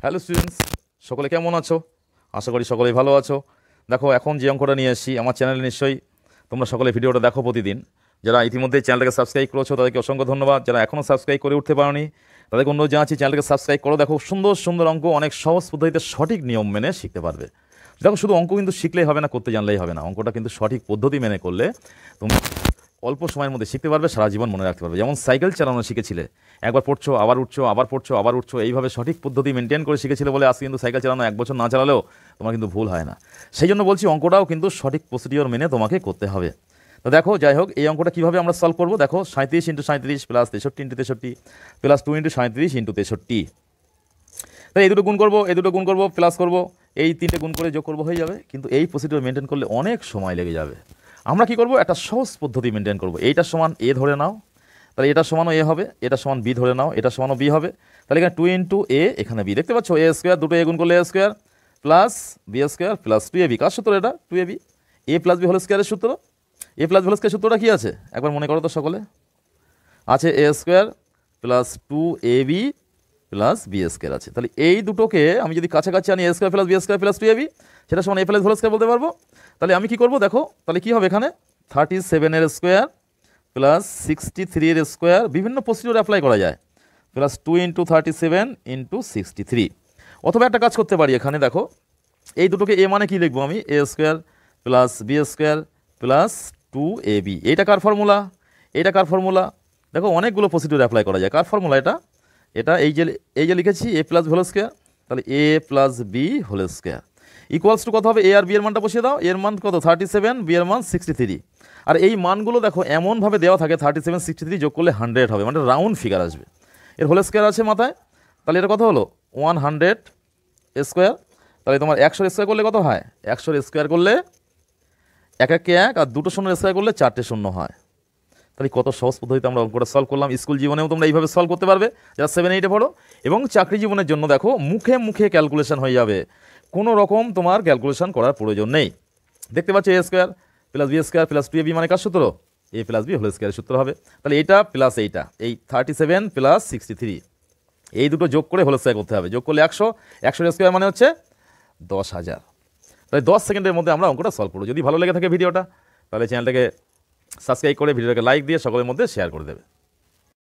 Hello students, সকলে কেমন আছো? আশা করি সকলেই ভালো আছো। দেখো, এখন যে অঙ্কটা নিয়ে এসেছি আমার চ্যানেলে নিশ্চয়ই তোমরা সকলে ভিডিওটা দেখো প্রতিদিন। যারা ইতিমধ্যে চ্যানেলটাকে সাবস্ক্রাইব করেছো তাদেরকে অসংখ্য ধন্যবাদ। যারা এখনও সাবস্ক্রাইব করে উঠতে পারোনি তাদেরকে অনুরোধ জানাচ্ছি চ্যানেলটাকে সাবস্ক্রাইব করো। দেখো, সুন্দর সুন্দর অঙ্ক অনেক সহজ পদ্ধতিতে সঠিক নিয়ম মেনে শিখতে পারবে। দেখো, শুধু অঙ্ক কিন্তু শিখলেই হবে না, করতে জানলেই হবে না। অঙ্কটা কিন্তু সঠিক পদ্ধতি মেনে করলে তুমি অল্প সময়ের মধ্যে শিখতে পারবে, সারা জীবন মনে রাখতে পারবে। যেমন সাইকেল চালানো শিখেছিলে, একবার পড়ছো আবার উঠছো, আবার পড়ছো আবার উঠছো, এইভাবে সঠিক পদ্ধতি মেনটেন করে শিখেছিলে বলে আজকে কিন্তু সাইকেল চালানো 1 বছর না চালালেও তোমার কিন্তু ভুল হয় না। সেই জন্য বলছি অঙ্কটাও কিন্তু সঠিক প্রসিডিওর মেনে তোমাকে করতে হবে। তো দেখো, যাই হোক, এই অঙ্কটা কীভাবে আমরা সলভ করবো দেখো। 37 × 37 প্লাস 63 × 63 প্লাস 2 × 37 × 63। তাই এই দুটো গুণ করবো, এই দুটো গুণ করবো, প্লাস করবো, এই তিনটে গুণ করে যোগ করবো, হয়ে যাবে। কিন্তু এই প্রসিডিওর মেনটেন করলে অনেক সময় লেগে যাবে। আমরা কি করব, একটা সহজ পদ্ধতি মেনটেন করব। এইটার সমান এ ধরে নাও, তাহলে এটার সমানও এ হবে। এটার সমান বি ধরে নাও, এটার সমানও বি হবে। তাহলে এখানে 2 × a, এখানে বি। দেখতে পাচ্ছ, এ স্কোয়ার, দুটো এ গুণ করলে A square plus B square plus 2ab। কার সূত্র এটা? 2ab। A plus B whole স্কোয়ারের সূত্র। A plus B whole square সূত্রটা কী আছে একবার মনে করো তো সকলে। আছে A square plus 2ab plus B square আছে। তাহলে এই দুটোকে আমি যদি কাছাকাছি আনি, A square plus B square plus 2ab, সেটা সমান এ প্লাস হোল স্কোয়ার বলতে পারবো। তাহলে আমি কি করবো দেখো, তাহলে কী হবে এখানে 37 স্কোয়ার প্লাস 63 স্কোয়ার, বিভিন্ন প্রসিডিওর অ্যাপ্লাই করা যায়, প্লাস 2 × 37 × 63। অথবা একটা কাজ করতে পারি, এখানে দেখো এই দুটোকে এ মানে কি লিখবো আমি, A square plus B square plus 2ab। এইটা কার ফর্মুলা? এইটা কার ফর্মুলা? দেখো, অনেকগুলো প্রসিডিওর অ্যাপ্লাই করা যায়। কার ফর্মুলা এটা? এটা এই যে লিখেছি A plus B whole square, তাহলে A plus B whole square equals to কত হবে? এ আর বি এর মানটা বসিয়ে দাও। এর মান কত? 37, বি এর মান 63। আর এই মানগুলো দেখো এমনভাবে দেওয়া থাকে 37, 63 যোগ করলে 100 হবে, মানে রাউন্ড ফিগার আসবে। এর হোল স্কোয়ার আছে মাথায়, তাহলে এটা কত হলো? 100 স্কোয়ার। তাহলে তোমার 100 স্কোয়ার করলে কত হয়? 100 স্কোয়ার করলে 1 1 1, আর দুটো শূন্য স্কোয়ার করলে 4টে শূন্য হয়। তাহলে কত সহজ পদ্ধতিতে আমরা অঙ্কটা সলভ করলাম। স্কুল জীবনেও তোমরা এইভাবে সলভ করতে পারবে যারা 7, 8-এ পড়ো, এবং চাকরি জীবনের জন্য দেখো মুখে মুখে ক্যালকুলেশন হয়ে যাবে, কোনো রকম তোমার ক্যালকুলেশন করার প্রয়োজন নেই। দেখতে পাচ্ছ A square plus B square plus 2ab মানে কার সূত্র? এ প্লাস বি হোল স্কোয়ারের সূত্র হবে। তাহলে এইটা প্লাস এইটা, এই 37 প্লাস 63, এই দুটো যোগ করে হোল স্কোয়ার করতে হবে। যোগ করলে 100, 100 স্কোয়ার মানে হচ্ছে 10,000। তাই 10 সেকেন্ডের মধ্যে আমরা অঙ্কটা সলভ করবো। যদি ভালো লেগে থাকে ভিডিওটা, তাহলে চ্যানেলটাকে সাবস্ক্রাইব করে ভিডিওটাকে লাইক দিয়ে সকলের মধ্যে শেয়ার করে দেবে।